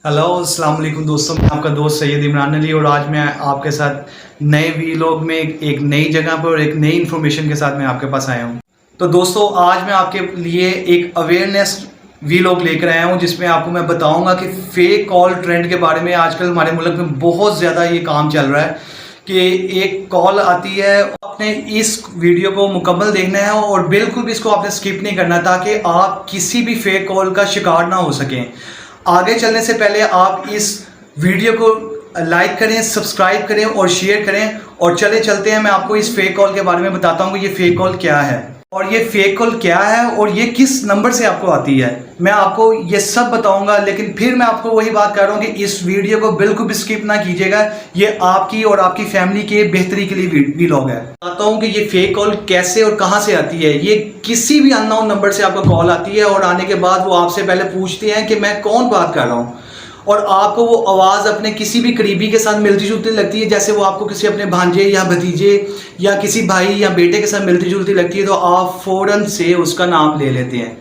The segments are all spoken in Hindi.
हेलो अस्सलाम वालेकुम दोस्तों, मैं आपका दोस्त सैयद इमरान अली और आज मैं आपके साथ नए वीलॉग में एक नई जगह पर और एक नई इन्फॉर्मेशन के साथ मैं आपके पास आया हूँ। तो दोस्तों आज मैं आपके लिए एक अवेयरनेस वीलॉग लेकर आया हूँ जिसमें आपको मैं बताऊँगा कि फेक कॉल ट्रेंड के बारे में। आजकल हमारे मुल्क में बहुत ज़्यादा ये काम चल रहा है कि एक कॉल आती है, आपने इस वीडियो को मुकम्मल देखना है और बिल्कुल भी इसको आपने स्किप नहीं करना ताकि आप किसी भी फेक कॉल का शिकार ना हो सकें। आगे चलने से पहले आप इस वीडियो को लाइक करें, सब्सक्राइब करें और शेयर करें। और चलते हैं, मैं आपको इस फेक कॉल के बारे में बताता हूँ कि ये फेक कॉल क्या है और ये फेक कॉल क्या है और ये किस नंबर से आपको आती है। मैं आपको ये सब बताऊंगा, लेकिन फिर मैं आपको वही बात कर रहा हूँ कि इस वीडियो को बिल्कुल भी स्किप ना कीजिएगा। ये आपकी और आपकी फैमिली के बेहतरी के लिए वीलॉग है। बताता हूँ कि ये फेक कॉल कैसे और कहाँ से आती है। ये किसी भी अननोन नंबर से आपको कॉल आती है और आने के बाद वो आपसे पहले पूछते हैं कि मैं कौन बात कर रहा हूँ, और आपको वो आवाज़ अपने किसी भी करीबी के साथ मिलती जुलती लगती है। जैसे वो आपको किसी अपने भांजे या भतीजे या किसी भाई या बेटे के साथ मिलती जुलती लगती है तो आप फ़ौरन से उसका नाम ले लेते हैं।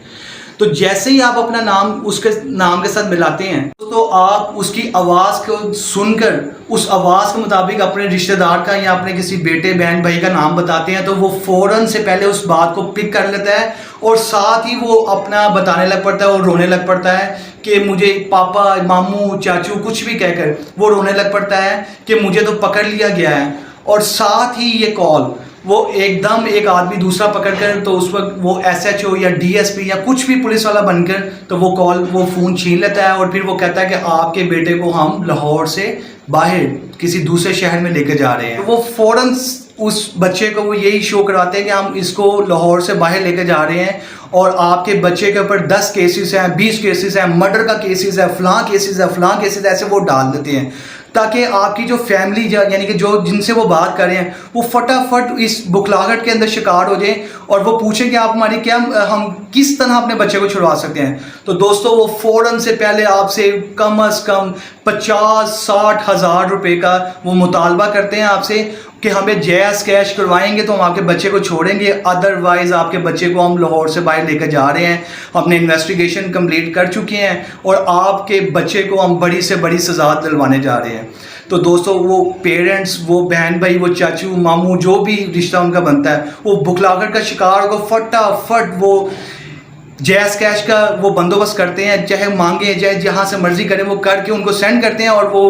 तो जैसे ही आप अपना नाम उसके नाम के साथ मिलाते हैं तो आप उसकी आवाज़ को सुनकर उस आवाज़ के मुताबिक अपने रिश्तेदार का या अपने किसी बेटे बहन भाई का नाम बताते हैं तो वो फ़ौरन से पहले उस बात को पिक कर लेता है और साथ ही वो अपना बताने लग पड़ता है और रोने लग पड़ता है कि मुझे पापा, मामू, चाचू कुछ भी कहकर वो रोने लग पड़ता है कि मुझे तो पकड़ लिया गया है। और साथ ही ये कॉल वो एकदम एक आदमी दूसरा पकड़कर तो उस वक्त वो एसएचओ या डीएसपी या कुछ भी पुलिस वाला बनकर तो वो फ़ोन छीन लेता है और फिर वो कहता है कि आपके बेटे को हम लाहौर से बाहर किसी दूसरे शहर में लेकर जा रहे हैं। तो वो फ़ौरन उस बच्चे को वो यही शो कराते हैं कि हम इसको लाहौर से बाहर लेकर जा रहे हैं और आपके बच्चे के ऊपर 10 केसेस हैं, 20 केसेस हैं, मर्डर का केसेस है, फलां केसेस है, फलां केसेस, ऐसे वो डाल देते हैं ताकि आपकी जो फैमिली यानी कि जो जिनसे वो बात कर रहे हैं वो फटाफट इस बुखलाहट के अंदर शिकार हो जाए और वो पूछें कि आप हमारी क्या, हम किस तरह अपने बच्चे को छुड़वा सकते हैं। तो दोस्तों वो फ़ौरन से पहले आपसे कम से कम 50-60 हज़ार रुपये का वो मुतालबा करते हैं आपसे कि हमें जैज़ कैश करवाएंगे तो हम आपके बच्चे को छोड़ेंगे, अदरवाइज़ आपके बच्चे को हम लाहौर से बाहर लेकर जा रहे हैं, हमने इन्वेस्टिगेशन कंप्लीट कर चुके हैं और आपके बच्चे को हम बड़ी से बड़ी सज़ा दिलवाने जा रहे हैं। तो दोस्तों वो पेरेंट्स, वो बहन भाई, वो चाचू मामू, जो भी रिश्ता उनका बनता है, वो बुखलाहट का शिकार को फटाफट वो जैज़ कैश का वो बंदोबस्त करते हैं, चाहे मांगे चाहे जहाँ से मर्जी करें वो करके उनको सेंड करते हैं और वो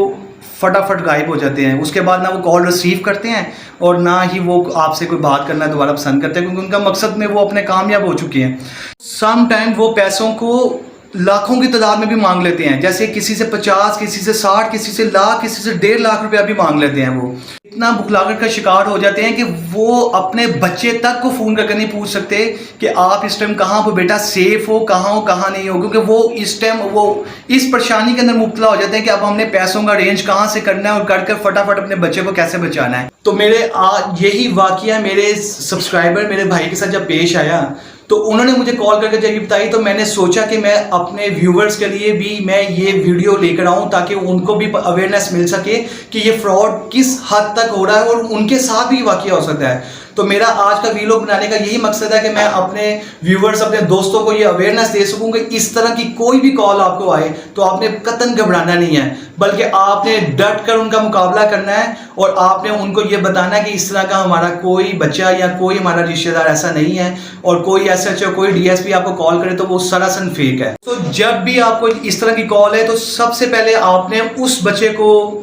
फटाफट गायब हो जाते हैं। उसके बाद ना वो कॉल रिसीव करते हैं और ना ही वो आपसे कोई बात करना दोबारा पसंद करते हैं, क्योंकि उनका मकसद में वो अपने कामयाब हो चुके हैं। सम टाइम वो पैसों को लाखों की तादाद में भी मांग लेते हैं, जैसे किसी से 50, किसी से 60, किसी से लाख, किसी से 1.5 लाख रुपया भी मांग लेते हैं। वो इतना बुखलाहट का शिकार हो जाते हैं कि वो अपने बच्चे तक को फ़ोन करके नहीं पूछ सकते कि आप इस टाइम कहाँ हो बेटा, सेफ़ हो, कहाँ नहीं हो, क्योंकि वो इस टाइम वो इस परेशानी के अंदर मुब्तला हो जाते हैं कि अब हमने पैसों का अरेंज कहाँ से करना है और कर फटाफट अपने बच्चे को कैसे बचाना है। तो मेरे यही वाक़या मेरे सब्सक्राइबर, मेरे भाई के साथ जब पेश आया तो उन्होंने मुझे कॉल करके जब बताई तो मैंने सोचा कि मैं अपने व्यूवर्स के लिए भी मैं ये वीडियो लेकर आऊँ ताकि उनको भी अवेयरनेस मिल सके कि ये फ्रॉड किस हद तक हो रहा है और उनके साथ भी वाक़या हो सकता है। तो मेरा आज का वीडियो बनाने का यही मकसद है कि मैं अपने व्यूवर्स, अपने दोस्तों को ये अवेयरनेस दे सकूँ कि इस तरह की कोई भी कॉल आपको आए तो आपने कतन घबराना नहीं है, बल्कि आपने डट कर उनका मुकाबला करना है और आपने उनको ये बताना है कि इस तरह का हमारा कोई बच्चा या कोई हमारा रिश्तेदार ऐसा नहीं है और कोई एसएचओ, कोई डीएसपी आपको कॉल करे तो वो सरासन फेक है। तो जब भी आपको इस तरह की कॉल है तो सबसे पहले आपने उस बच्चे को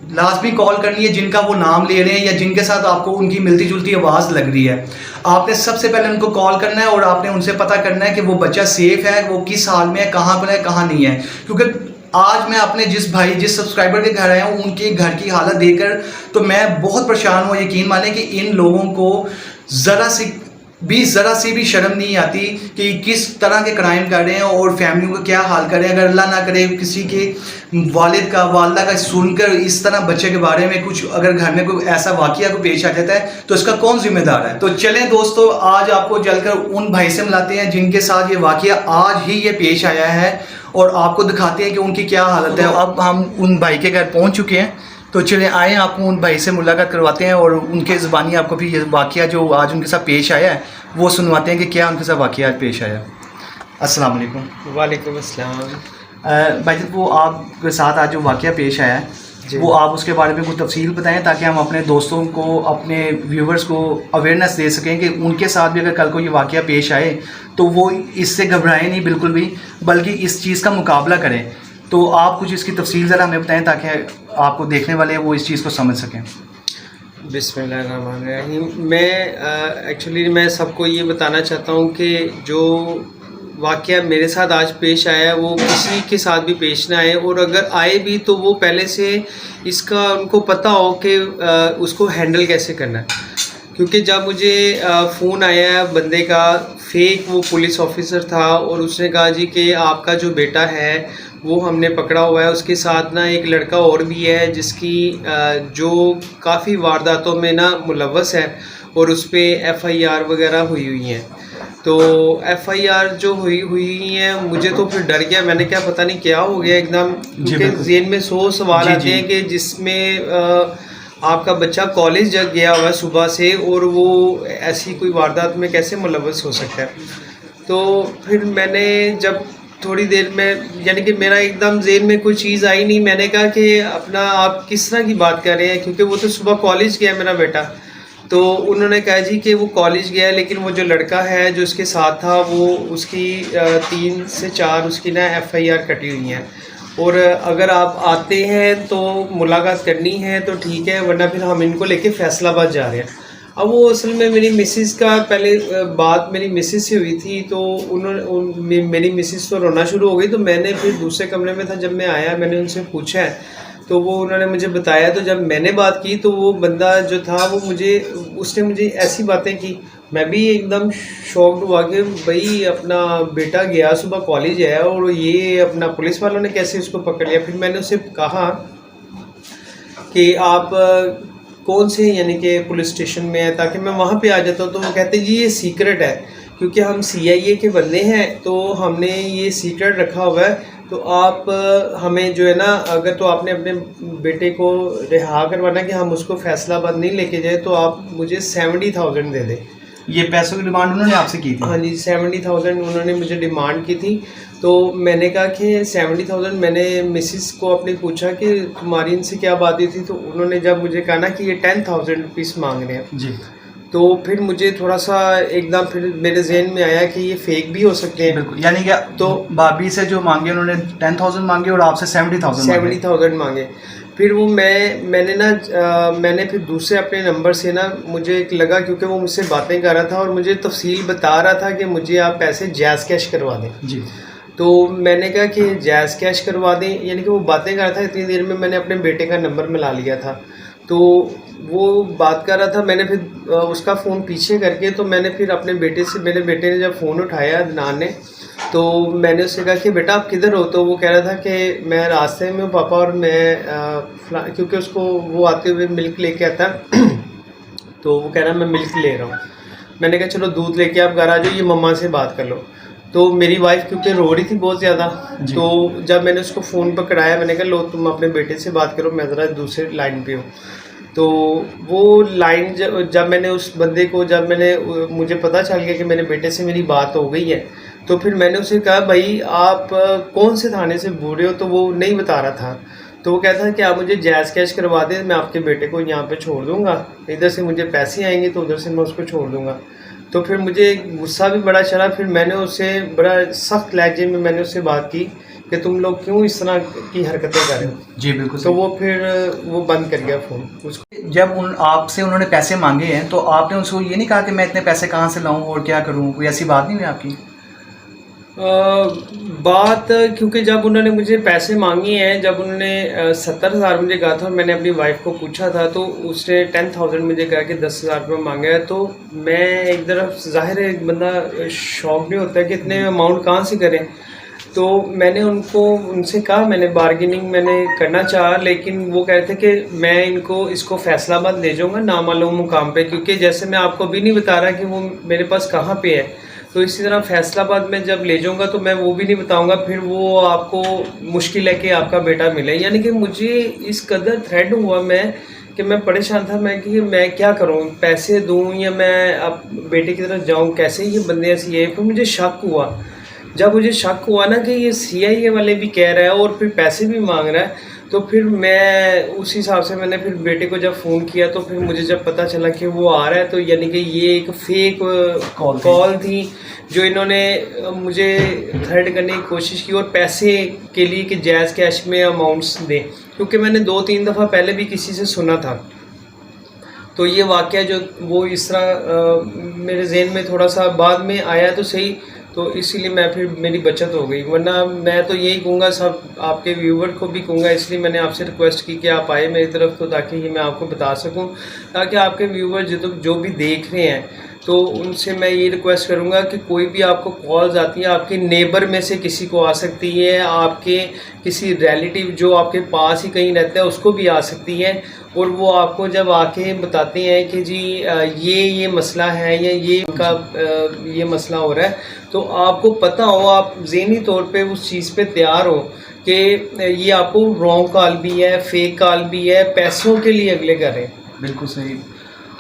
लाजमी कॉल करनी है जिनका वो नाम ले रहे हैं या जिनके साथ आपको उनकी मिलती जुलती आवाज़ लग रही है। आपने सबसे पहले उनको कॉल करना है और आपने उनसे पता करना है कि वो बच्चा सेफ़ है, वो किस हाल में है, कहाँ पर है, कहाँ नहीं है। क्योंकि आज मैं अपने जिस सब्सक्राइबर के घर आया हूँ उनके घर की हालत देखकर तो मैं बहुत परेशान हूँ। यकीन माने कि इन लोगों को ज़रा सी भी शर्म नहीं आती कि किस तरह के क्राइम कर रहे हैं और फैमिली का क्या हाल कर रहे हैं। अगर अल्लाह ना करे किसी के वालिदा का सुनकर इस तरह बच्चे के बारे में कुछ अगर घर में कोई ऐसा वाकया को पेश आ जाता है तो इसका कौन जिम्मेदार है। तो चलें दोस्तों, आज आपको जलकर उन भाई से मिलाते हैं जिनके साथ ये वाकया आज ही ये पेश आया है और आपको दिखाते हैं कि उनकी क्या हालत है। अब हम उन भाई के घर पहुँच चुके हैं तो चले आए आपको उन भाई से मुलाकात करवाते हैं और उनके ज़बानी आपको भी ये वाक़या जो आज उनके साथ पेश आया है वो सुनवाते हैं कि क्या उनके साथ वाक़या आज पेश आया। अस्सलाम वालेकुम। वालेकुम अस्सलाम। भाईजान वो आपके साथ आज जो वाक़या पेश आया है वो आप उसके बारे में कुछ तफसील बताएं ताकि हम अपने दोस्तों को, अपने व्यूवर्स को अवेयरनेस दे सकें कि उनके साथ भी अगर कल को ये वाक़या पेश आए तो वो इससे घबराएं नहीं बिल्कुल भी, बल्कि इस चीज़ का मुकाबला करें। तो आप कुछ इसकी तफसील ज़रा हमें बताएं ताकि आपको देखने वाले वो इस चीज़ को समझ सकें। बिस्मिल्लाहिर्रहमानिर्रहीम। मैं एक्चुअली मैं सबको ये बताना चाहता हूँ कि जो वाक़या मेरे साथ आज पेश आया है वो किसी के साथ भी पेश ना आए, और अगर आए भी तो वो पहले से इसका उनको पता हो कि उसको हैंडल कैसे करना है। क्योंकि जब मुझे फ़ोन आया बंदे का, फेक वो पुलिस ऑफिसर था, और उसने कहा जी कि आपका जो बेटा है वो हमने पकड़ा हुआ है, उसके साथ ना एक लड़का और भी है जिसकी जो काफ़ी वारदातों में ना मुलव्वस है, और उस पर FIR वगैरह हुई हैं। तो FIR जो हुई हैं, मुझे तो फिर डर गया, मैंने क्या पता नहीं क्या हो गया एकदम, क्योंकि ज़हन में 100 सवाल आते हैं कि जिसमें आपका बच्चा कॉलेज गया हुआ है सुबह से और वो ऐसी कोई वारदात में कैसे मुलव्वस हो सकता है। तो फिर मैंने जब थोड़ी देर में, यानी कि मेरा एकदम ज़हन में कोई चीज़ आई नहीं, मैंने कहा कि अपना आप किस तरह की बात कर रहे हैं, क्योंकि वो तो सुबह कॉलेज गया मेरा बेटा। तो उन्होंने कहा जी कि वो कॉलेज गया है, लेकिन वो जो लड़का है जो उसके साथ था वो उसकी 3 से 4 उसकी ना FIR कटी हुई हैं, और अगर आप आते हैं तो मुलाकात करनी है तो ठीक है, वरना फिर हम इनको लेके फैसलाबाद जा रहे हैं। अब वो असल में मेरी मिसिस का पहले बात मेरी मिसिस से हुई थी, तो उन्होंने मेरी मिसिस तो रोना शुरू हो गई। तो मैंने फिर दूसरे कमरे में था, जब मैं आया मैंने उनसे पूछा है तो वो उन्होंने मुझे बताया। तो जब मैंने बात की तो वो बंदा जो था वो उसने मुझे ऐसी बातें की, मैं भी एकदम शॉक्ड हुआ कि भाई अपना बेटा गया सुबह कॉलेज है और ये अपना पुलिस वालों ने कैसे उसको पकड़ लिया। फिर मैंने उससे कहा कि आप कौन से यानी कि पुलिस स्टेशन में है ताकि मैं वहाँ पे आ जाता हूँ। तो वो कहते जी ये सीक्रेट है, क्योंकि हम CIA के बंदे हैं तो हमने ये सीक्रेट रखा हुआ है। तो आप हमें जो है ना, अगर तो आपने अपने बेटे को रिहा करवाना कि हम उसको फैसलाबाद नहीं लेके जाए, तो आप मुझे 70,000 दे दें। ये पैसों की डिमांड उन्होंने आपसे की थी? हाँ जी, 70,000 उन्होंने मुझे डिमांड की थी। तो मैंने कहा कि 70,000, मैंने मिसिस को अपने पूछा कि तुम्हारी इनसे क्या बात हुई थी, तो उन्होंने जब मुझे कहा ना कि ये 10,000 रुपीज़ मांग रहे हैं जी, तो फिर मुझे थोड़ा सा एकदम फिर मेरे जहन में आया कि ये फेक भी हो सकते हैं। बिल्कुल, यानी कि तो भाभी से जो मांगे उन्होंने 10,000 मांगे और आपसे 70,000 मांगे। फिर वो मैंने फिर दूसरे अपने नंबर से ना, मुझे एक लगा क्योंकि वो मुझसे बातें कर रहा था और मुझे तफसील बता रहा था कि मुझे आप पैसे जैज़ कैश करवा दें जी। तो मैंने कहा कि जैज़ कैश करवा दें, यानी कि वो बातें कर रहा था। इतनी देर में मैंने अपने बेटे का नंबर मिला लिया था, तो वो बात कर रहा था। मैंने फिर उसका फ़ोन पीछे करके, तो मैंने फिर अपने बेटे से, मेरे बेटे ने जब फ़ोन उठाया अदनान ने, तो मैंने उससे कहा कि बेटा आप किधर हो। तो वो कह रहा था कि मैं रास्ते में हूँ पापा, और मैं क्योंकि उसको वो आते हुए मिल्क लेके आता तो वो कह रहा मैं मिल्क ले रहा हूँ। मैंने कहा चलो दूध लेके आप घर आ जाओ, ये मम्मा से बात कर लो। तो मेरी वाइफ क्योंकि रो रही थी बहुत ज़्यादा, तो जब मैंने उसको फ़ोन पकड़ाया, मैंने कहा लो तुम अपने बेटे से बात करो, मैं ज़रा दूसरे लाइन पे हूँ। तो वो लाइन जब मैंने उस बंदे को, मुझे पता चल गया कि मेरे बेटे से मेरी बात हो गई है, तो फिर मैंने उसे कहा भाई आप कौन से थाने से बोल रहे हो। तो वो नहीं बता रहा था। तो वो कहता है कि आप मुझे जैज़ कैश करवा दें, मैं आपके बेटे को यहाँ पे छोड़ दूँगा, इधर से मुझे पैसे आएंगे तो उधर से मैं उसको छोड़ दूँगा। तो फिर मुझे गुस्सा भी बड़ा चढ़ा। फिर मैंने उससे बड़ा सख्त लहजे में मैंने उससे बात की कि तुम लोग क्यों इस तरह की हरकतें कर रहे हो। जी बिल्कुल। तो वो फिर वो बंद कर गया फ़ोन उसको। जब आपसे उन्होंने पैसे मांगे हैं तो आपने उनको ये नहीं कहा कि मैं इतने पैसे कहाँ से लाऊं और क्या करूं, कोई ऐसी बात नहीं हुई आपकी? बात क्योंकि जब उन्होंने मुझे पैसे मांगे हैं, जब उन्होंने 70,000 मुझे कहा था और मैंने अपनी वाइफ को पूछा था, तो उसने 10,000 मुझे कहा कि 10,000 रुपये मांगे हैं। तो मैं एक तरफ ज़ाहिर है एक बंदा शौक नहीं होता है कि इतने अमाउंट कहाँ से करें। तो मैंने उनसे कहा, मैंने बार्गेनिंग करना चाहा, लेकिन वो कह रहे थे कि मैं इसको फैसलाबाद ले जाऊँगा नामालूम मुकाम पे, क्योंकि जैसे मैं आपको अभी नहीं बता रहा कि वो मेरे पास कहाँ पे है, तो इसी तरह फैसलाबाद में जब ले जाऊँगा तो मैं वो भी नहीं बताऊँगा, फिर वो आपको मुश्किल है कि आपका बेटा मिले। यानी कि मुझे इस कदर थ्रेट हुआ कि मैं परेशान था, मैं क्या करूँ, पैसे दूँ या मैं अब बेटे की तरफ जाऊँ, कैसे ये बंदे ऐसी है। फिर मुझे शक हुआ जब मुझे शक हुआ ना कि ये CIA वाले भी कह रहा है और फिर पैसे भी मांग रहा है, तो फिर मैं उस हिसाब से मैंने फिर बेटे को जब फ़ोन किया तो फिर मुझे जब पता चला कि वो आ रहा है, तो यानी कि ये एक फेक कॉल थी जो इन्होंने मुझे थ्रेट करने की कोशिश की, और पैसे के लिए कि जायज़ कैश में अमाउंट्स दें, क्योंकि मैंने 2-3 दफ़ा पहले भी किसी से सुना था। तो ये वाक़या जो वो इस तरह मेरे ज़हन में थोड़ा सा बाद में आया तो सही, तो इसीलिए मैं फिर मेरी बचत हो गई। वरना मैं तो यही कहूँगा, सब आपके व्यूवर को भी कहूँगा, इसलिए मैंने आपसे रिक्वेस्ट की कि आप आए मेरी तरफ, तो ताकि ये मैं आपको बता सकूँ, ताकि आपके व्यूवर जो भी देख रहे हैं तो उनसे मैं ये रिक्वेस्ट करूँगा कि कोई भी आपको कॉल्स आती है, आपके नेबर में से किसी को आ सकती है, आपके किसी रिलेटिव जो आपके पास ही कहीं रहता है उसको भी आ सकती है, और वो आपको जब आके बताते हैं कि जी ये मसला है या ये मसला हो रहा है, तो आपको पता हो, आप ज़हनी तौर पे उस चीज़ पे तैयार हो कि ये आपको रॉन्ग कॉल भी है, फेक कॉल भी है, पैसों के लिए अगले कर रहे हैं। बिल्कुल सही।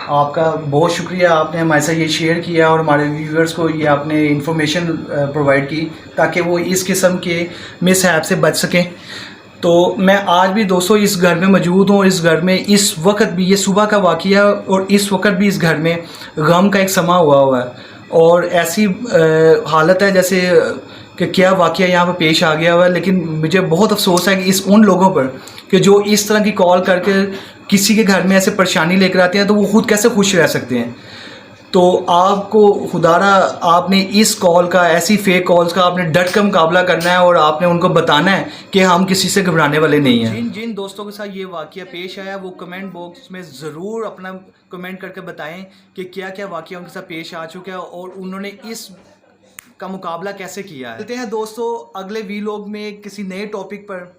आपका बहुत शुक्रिया, आपने हमारे साथ ये शेयर किया और हमारे व्यूअर्स को ये आपने इन्फॉर्मेशन प्रोवाइड की ताकि वो इस किस्म के मिसहैप से बच सकें। तो मैं आज भी दोस्तों इस घर में मौजूद हूँ, इस घर में इस वक्त भी, ये सुबह का वाक़या और इस वक्त भी इस घर में गम का एक समा हुआ है, और ऐसी हालत है जैसे कि क्या वाक़या यहाँ पर पेश आ गया हुआ है। लेकिन मुझे बहुत अफसोस है कि उन लोगों पर कि जो इस तरह की कॉल करके किसी के घर में ऐसे परेशानी लेकर आते हैं, तो वो खुद कैसे खुश रह सकते हैं। तो आपको खुदारा आपने इस कॉल का, ऐसी फेक कॉल्स का आपने डट कर मुकाबला करना है, और आपने उनको बताना है कि हम किसी से घबराने वाले नहीं हैं। जिन दोस्तों के साथ ये वाक़या पेश आया वो कमेंट बॉक्स में ज़रूर अपना कमेंट करके बताएं कि क्या क्या वाक़या उनके साथ पेश आ चुका है और उन्होंने इस का मुकाबला कैसे किया है। चलते हैं दोस्तों अगले वीलॉग में किसी नए टॉपिक पर।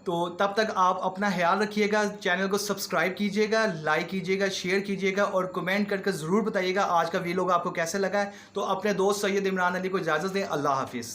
तो तब तक आप अपना ख्याल रखिएगा, चैनल को सब्सक्राइब कीजिएगा, लाइक कीजिएगा, शेयर कीजिएगा और कमेंट करके ज़रूर बताइएगा आज का वीलॉग आपको कैसे लगा है। तो अपने दोस्त सैयद इमरान अली को इजाज़त दें। अल्लाह हाफिज़।